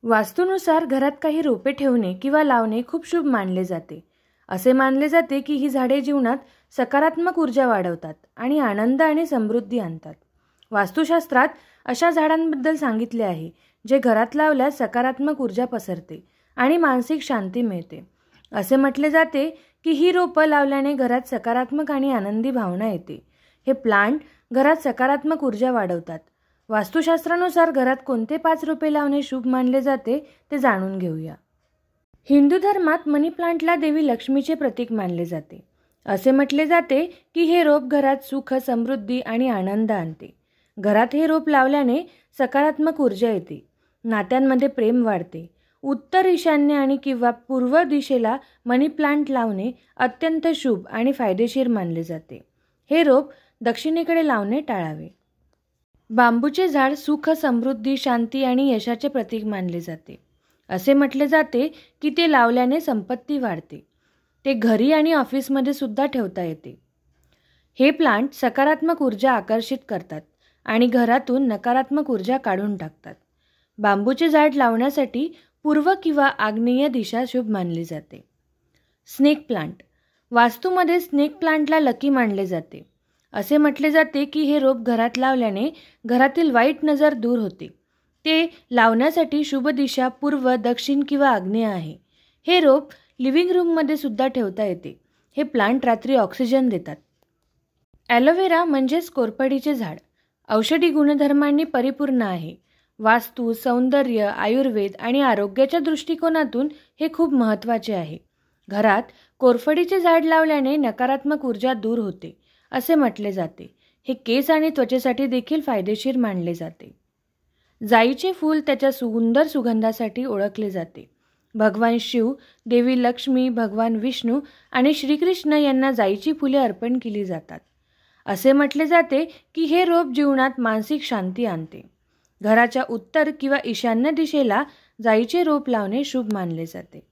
वास्तूनुसार घरात काही रोपे ठेवणे किंवा लावणे खूप शुभ मानले जाते. असे मानले जाते की ही झाडे जीवनात सकारात्मक ऊर्जा वाढवतात आणि आनंद आणि समृद्धी आणतात. वास्तुशास्त्रात अशा झाडांबद्दल सांगितले आहे जे घरात लावल्यास सकारात्मक ऊर्जा पसरते आणि मानसिक शांती मिळते. असे म्हटले जाते की ही रोपं लावल्याने घरात सकारात्मक आणि आनंदी भावना येते. हे प्लांट घरात सकारात्मक ऊर्जा वाढवतात. वास्तुशास्त्रानुसार घरात कोणते 5 रोपे लावणे शुभ मानले जाते ते जाणून घेऊया. हिंदू धर्मात मनी प्लांटला देवी लक्ष्मीचे प्रतीक मानले जाते. असे म्हटले जाते की हे रोप घरात सुख, समृद्धी आणि आनंद आणते. घरात हे रोप लावल्याने सकारात्मक ऊर्जा येते, नात्यांमध्ये प्रेम वाढते. उत्तर, ईशान्य आणि किंवा पूर्व दिशेला मनी प्लांट लावणे अत्यंत शुभ आणि फायदेशीर मानले जाते. हे रोप दक्षिणेकडे लावणे टाळावे. बांबूचे झाड सुख, समृद्धी, शांती आणि यशाचे प्रतीक मानले जाते. असे म्हटले जाते की ते लावल्याने संपत्ती वाढते. ते घरी आणि ऑफिसमध्ये सुद्धा ठेवता येते. हे प्लांट सकारात्मक ऊर्जा आकर्षित करतात आणि घरातून नकारात्मक ऊर्जा काढून टाकतात. बांबूचे झाड लावण्यासाठी पूर्व किंवा आग्नेय दिशा शुभ मानली जाते. Snake plant. वास्तूमध्ये स्नेक प्लांटला लकी मानले जाते. असे म्हटले जाते की हे रोप घरात लावल्याने घरातील वाईट नजर दूर होते. ते लावण्यासाठी शुभ दिशा पूर्व, दक्षिण किंवा आग्नेय आहे. हे रोप लिव्हिंग रूममध्ये सुद्धा ठेवता येते. हे प्लांट रात्री ऑक्सिजन देतात. ॲलोवेरा म्हणजेच कोरफडीचे झाड औषधी गुणधर्मांनी परिपूर्ण आहे. वास्तू, सौंदर्य, आयुर्वेद आणि आरोग्याच्या दृष्टिकोनातून हे खूप महत्त्वाचे आहे. घरात कोरफडीचे झाड लावल्याने नकारात्मक ऊर्जा दूर होते असे म्हटले जाते. हे केस आणि त्वचेसाठी देखील फायदेशीर मानले जाते. जाईचे फूल त्याच्या सुंदर सुगंधासाठी ओळखले जाते. भगवान शिव, देवी लक्ष्मी, भगवान विष्णू आणि श्रीकृष्ण यांना जाईची फुले अर्पण केली जातात. असे म्हटले जाते की हे रोप जीवनात मानसिक शांती आणते. घराच्या उत्तर किंवा ईशान्य दिशेला जाईचे रोप लावणे शुभ मानले जाते.